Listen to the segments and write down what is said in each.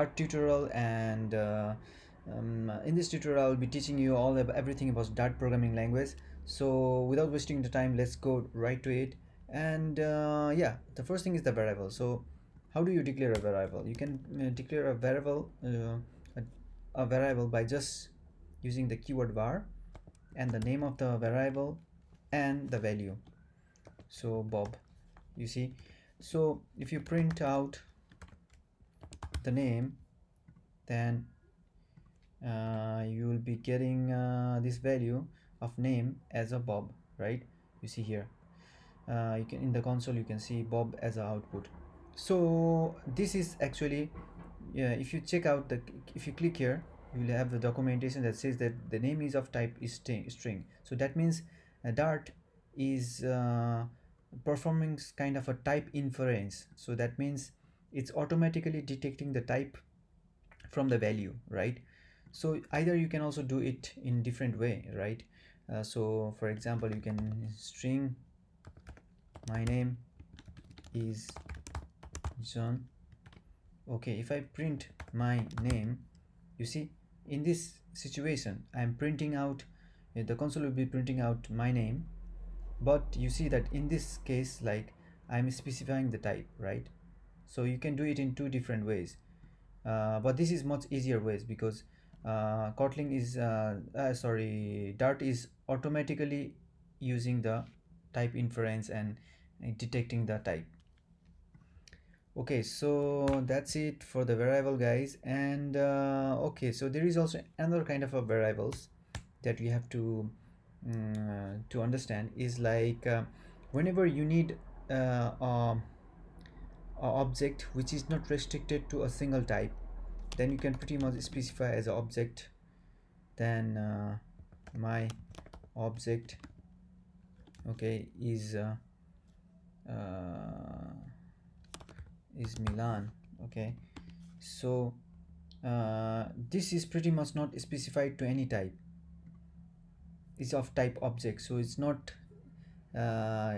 Dart tutorial, and in this tutorial I'll be teaching you everything about Dart programming language. So without wasting the time, let's go right to it. And yeah, the first thing is the variable. So how do you declare a variable? You can declare a variable by just using the keyword var and the name of the variable and the value. So Bob, you see. So if you print out the name, then you will be getting this value of name as a Bob, right? You see here, you can, in the console you can see Bob as a output. So this is actually, yeah, if you check out the, if you click here, you will have the documentation that says that the name is of type is string. So that means Dart is performing kind of a type inference. So that means it's automatically detecting the type from the value, right? So either you can also do it in different way, right? So for example, you can string my name is John. Okay, if I print my name, you see, in this situation I'm printing out, the console will be printing out my name, but you see that in this case, like, I'm specifying the type, right? So you can do it in two different ways, but this is much easier ways because Kotlin is sorry, Dart is automatically using the type inference and detecting the type. Okay, so that's it for the variable, guys. And okay, so there is also another kind of a variables that we have to understand is like whenever you need a object which is not restricted to a single type, then you can pretty much specify as an object, then my object, okay, uh, is Milan. Okay, so this is pretty much not specified to any type, it's of type object, so it's not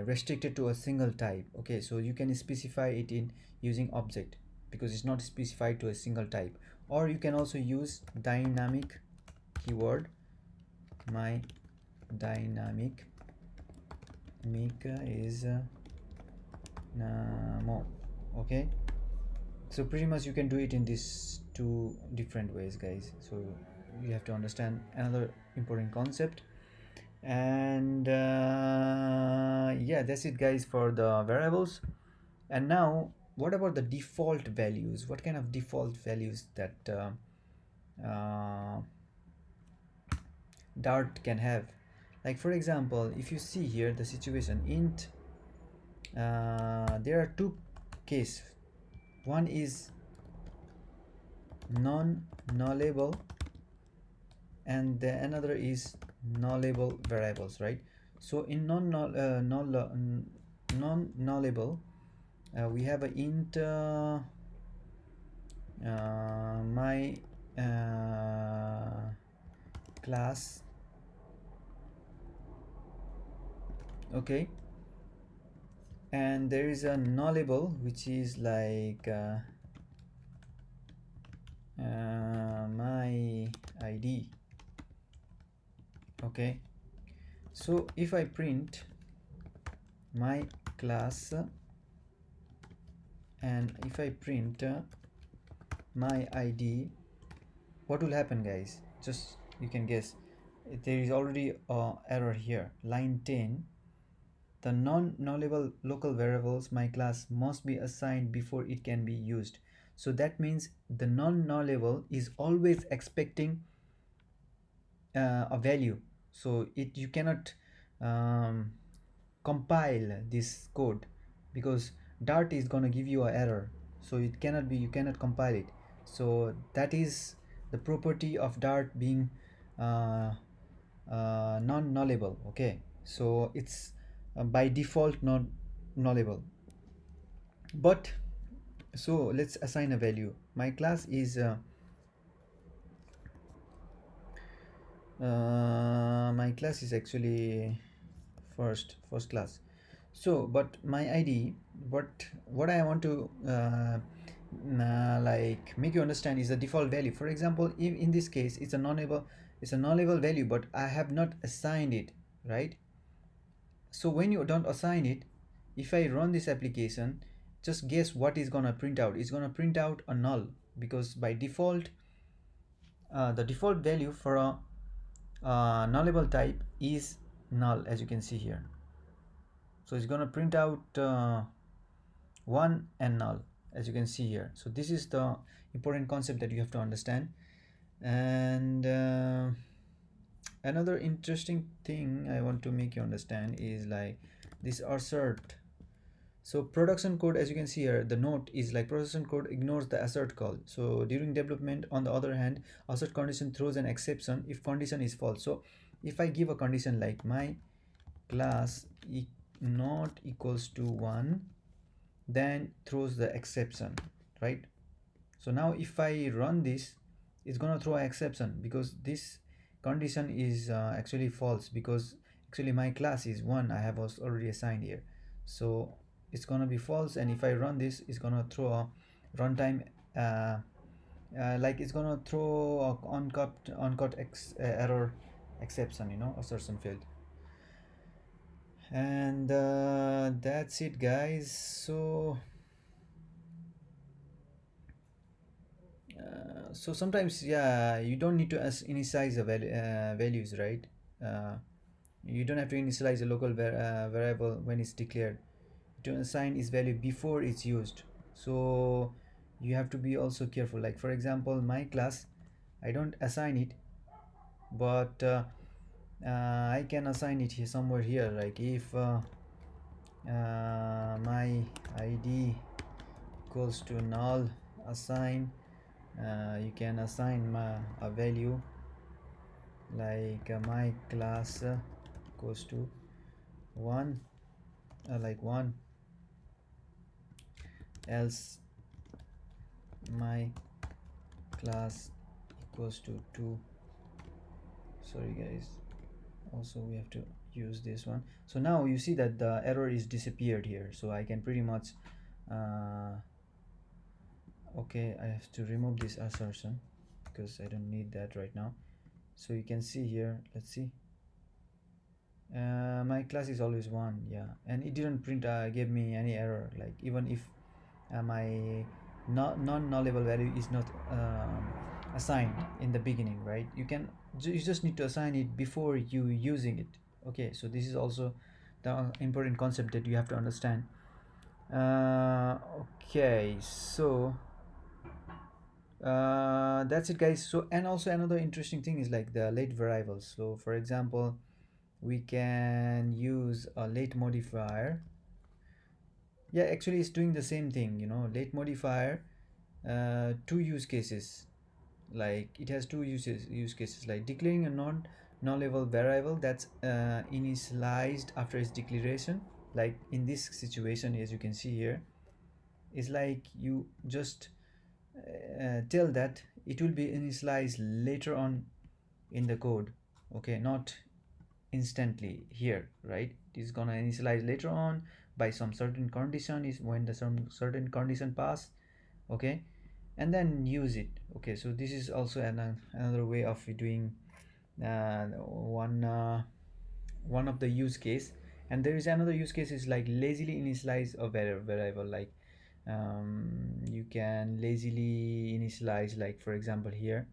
restricted to a single type. Okay, so you can specify it in using object because it's not specified to a single type. Or you can also use dynamic keyword. My dynamic Mika is Namo. Okay, so pretty much you can do it in these two different ways, guys. So you have to understand another important concept. And yeah, that's it, guys, for the variables. And now, what about the default values? What kind of default values that uh, Dart can have? Like for example, if you see here the situation int, there are two cases. One is non-nullable and the another is nullable variables, right? So in non-nullable, we have a int my class. Okay, and there is a nullable which is like my id. Okay, so if I print my class and if I print my id, what will happen, guys? Just you can guess. There is already a error here, line 10. The non-nullable local variables my class must be assigned before it can be used. So that means the non-nullable is always expecting a value. So you cannot um, compile this code because Dart is gonna give you an error. So it cannot be, you cannot compile it. So that is the property of Dart being non-nullable. Okay, so it's by default not nullable. But so let's assign a value. My class is my class is actually first class. So but my id, what I want to like make you understand is the default value. For example, if in this case it's a nullable value, but I have not assigned it, right? So when you don't assign it, if I run this application, just guess what is gonna print out. It's gonna print out a null, because by default the default value for a nullable type is null, as you can see here. So it's gonna print out 1 and null, as you can see here. So this is the important concept that you have to understand. And another interesting thing I want to make you understand is like this assert. So production code, as you can see here, the note is like production code ignores the assert call. So during development, on the other hand, assert condition throws an exception if condition is false. So if I give a condition like my class not equals to 1, then throws the exception, right? So now if I run this, it's gonna throw an exception because this condition is actually false, because actually my class is 1, I have already assigned here. So it's gonna be false, and if I run this, it's gonna throw a runtime like it's gonna throw a uncut error exception, assertion failed. And that's it, guys. So sometimes, yeah, you don't need to initialize the values, right? uh, you don't have to initialize a local variable when it's declared. To assign its value before it's used. So you have to be also careful. Like for example, my class, I don't assign it, but I can assign it here somewhere here. Like if my id equals to null, assign, you can assign a value like my class equals to 1, like 1, else my class equals to 2. Sorry guys, also we have to use this one. So now you see that the error is disappeared here, so I can pretty much okay, I have to remove this assertion because I don't need that right now. So you can see here, let's see, my class is always 1, yeah, and it didn't print give me any error, like even if my non-nullable value is not assigned in the beginning, right? You just need to assign it before you using it. Okay, so this is also the important concept that you have to understand. Okay, so that's it, guys. So, and also another interesting thing is like the late variables. So for example, we can use a late modifier. Yeah, actually it's doing the same thing, late modifier, two use cases. Like it has two use cases, like declaring a non-nullable variable that's initialized after its declaration. Like in this situation, as you can see here, it's like you just tell that it will be initialized later on in the code. Okay, not instantly here, right? It is gonna initialize later on by some certain condition, is when the some certain condition pass. Okay, and then use it. Okay, so this is also another way of doing one of the use case. And there is another use case is like lazily initialize a variable. Like you can lazily initialize, like for example here,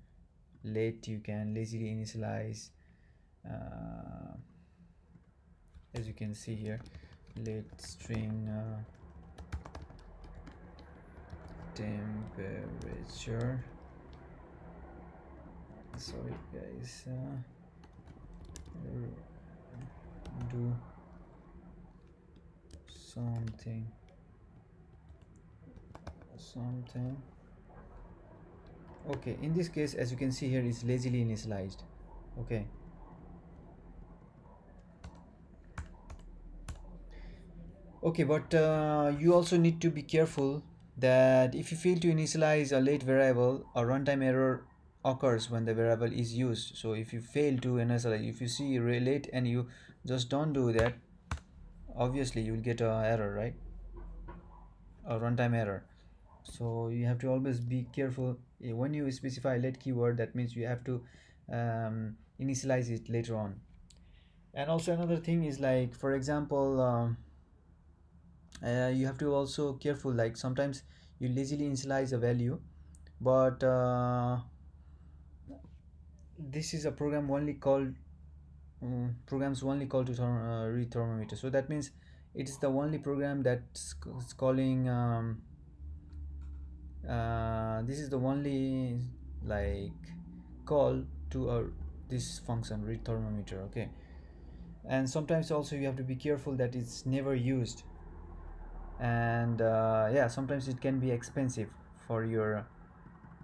late, you can lazily initialize as you can see here, late string temperature. Sorry guys, do something. Okay, in this case, as you can see here, is lazily initialized. Okay, but you also need to be careful that if you fail to initialize a late variable, a runtime error occurs when the variable is used. So if you fail to initialize, if you see late and you just don't do that, obviously you will get a error, right? A runtime error. So you have to always be careful. When you specify let keyword, that means you have to initialize it later on. And also another thing is, like, for example, you have to also careful, like sometimes you lazily initialize a value, but this is a program only called programs only call to read thermometer. So that means it is the only program that's calling this is the only, like, call to this function read thermometer. Okay. And sometimes also you have to be careful that it's never used. And yeah, sometimes it can be expensive for your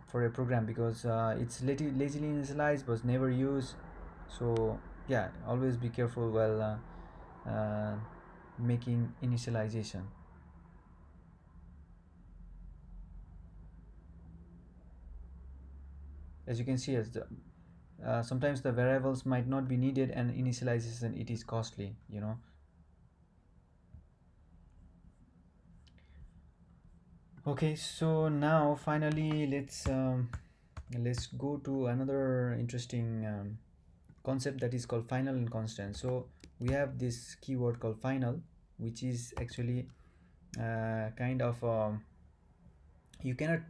for a program, because it's lazily initialized but never used. So yeah, always be careful while making initialization. As you can see, as the sometimes the variables might not be needed, and initialization it is costly, you know. Okay, so now finally let's go to another interesting concept that is called final and constant. So we have this keyword called final, which is actually kind of you cannot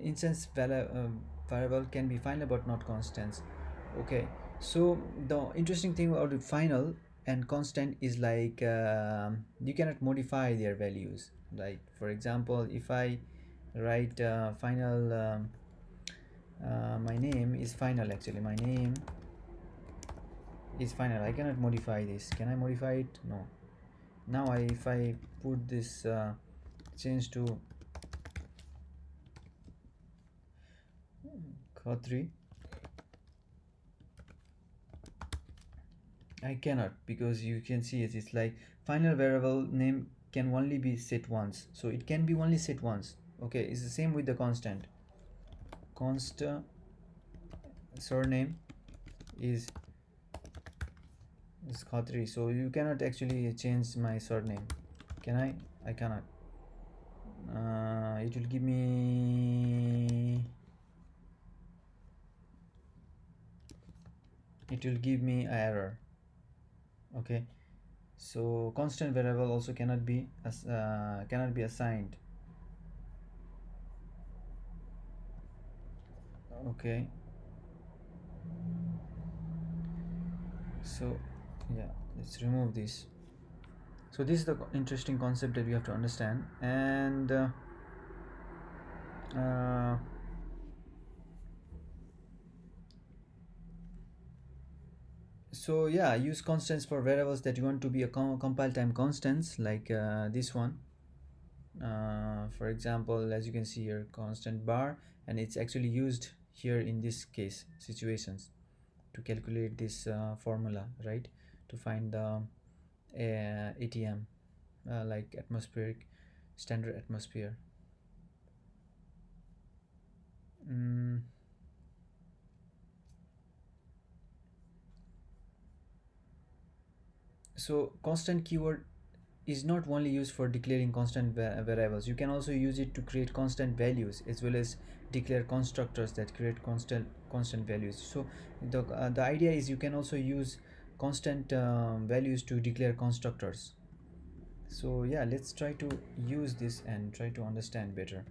instance variable can be final but not constants. Okay, so the interesting thing about the final and constant is, like, you cannot modify their values. Like, for example, if I write final my name is final. Actually, my name is final. I cannot modify this. Can I modify it? No. Now if I put this change to Khatri, I cannot, because you can see it's like final variable name can only be set once, so it can be only set once. Okay, it's the same with the constant. Const surname is Khatri, so you cannot actually change my surname. Can I? I cannot. It will give me a error. Okay, so constant variable also cannot be assigned. Okay, so yeah, let's remove this. So this is the interesting concept that we have to understand. And uh, so yeah, use constants for variables that you want to be a compile time constants, like this one. For example, as you can see here, constant bar, and it's actually used here in this case situations to calculate this formula, right, to find the ATM, like atmospheric standard atmosphere. mm, so constant keyword is not only used for declaring constant variables. You can also use it to create constant values, as well as declare constructors that create constant values. So the idea is you can also use constant values to declare constructors. So yeah, let's try to use this and try to understand better.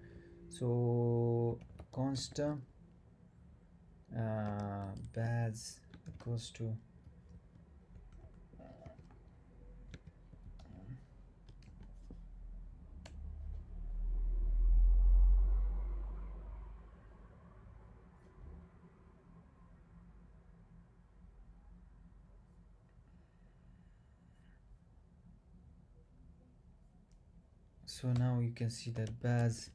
So const baz equals to so now you can see that baz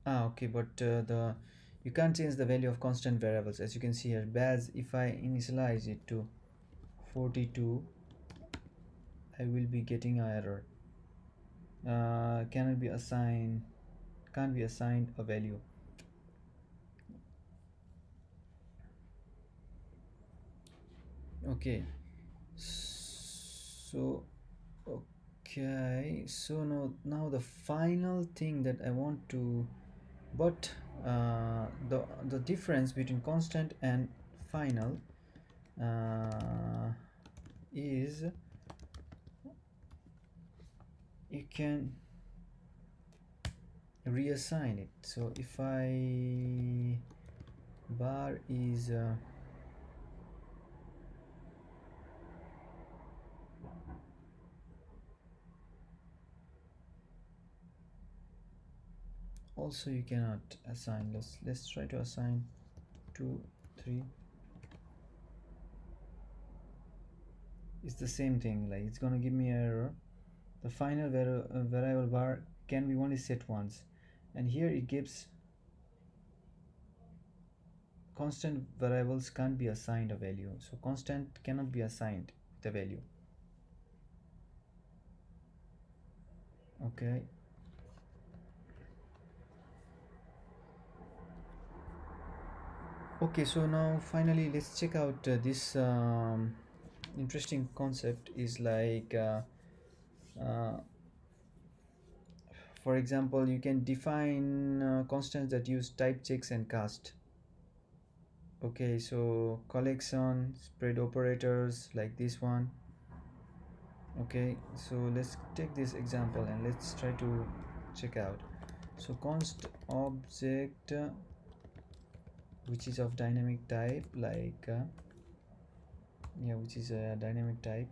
okay, but the you can't change the value of constant variables. As you can see here, baz, if I initialize it to 42, I will be getting an error. Cannot be assigned, can't be assigned a value. Okay, so Okay, so now the final thing that I want to, but the difference between constant and final uh, is you can reassign it. So if I bar is also you cannot assign. Let's try to assign 2 3. It's the same thing, like it's gonna give me error. The final variable bar can be only set once, and here it gives constant variables can't be assigned a value, so constant cannot be assigned the value. Okay, okay, so now finally let's check out this interesting concept is like uh, for example, you can define constants that use type checks and cast. Okay, so collection spread operators like this one. Okay, so let's take this example and let's try to check out. So const object which is of dynamic type, like yeah, which is a dynamic type,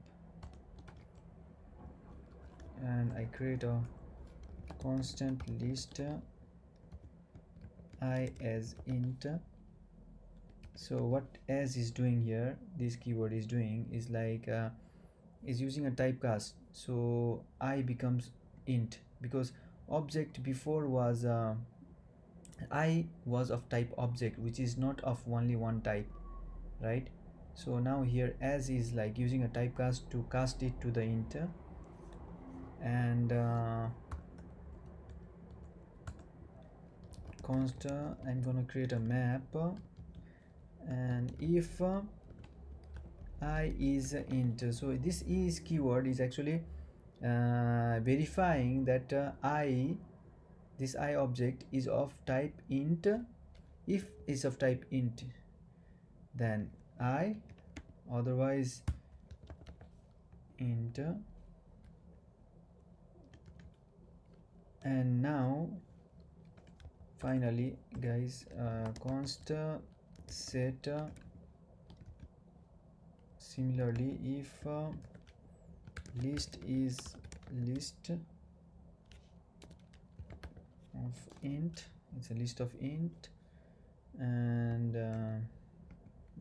and I create a constant list I as int. So what as is doing here, this keyword is doing is like is using a typecast, so I becomes int because object before was I was of type object, which is not of only one type, right? So now here as is like using a typecast to cast it to the int, and const I'm gonna create a map, and if I is int, so this is keyword is actually verifying that I this I object is of type int. If is of type int, then I, otherwise int. And now finally guys, const set similarly if list is list of int, it's a list of int, and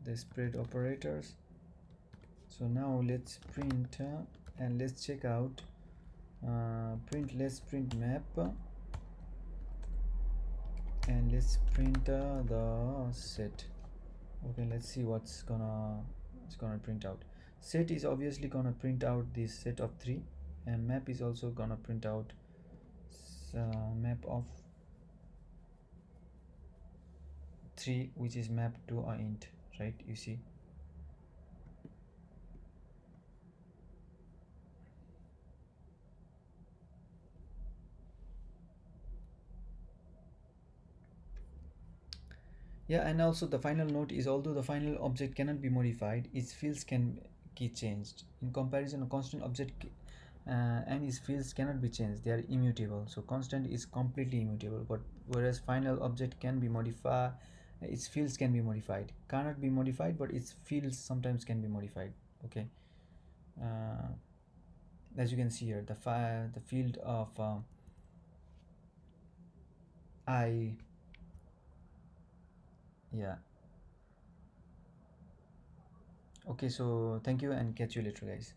the spread operators. So now let's print and let's check out let's print map, and let's print the set. Okay, let's see what's gonna print out. Set is obviously gonna print out this set of 3, and map is also gonna print out map of 3, which is mapped to a int, right? You see. Yeah, and also the final note is although the final object cannot be modified, its fields can be changed. In comparison, a constant object and its fields cannot be changed, they are immutable. So constant is completely immutable, but whereas final object can be modified, its fields can be modified, cannot be modified, but its fields sometimes can be modified. Okay, uh, as you can see here, the field of I, yeah. Okay, so thank you and catch you later guys.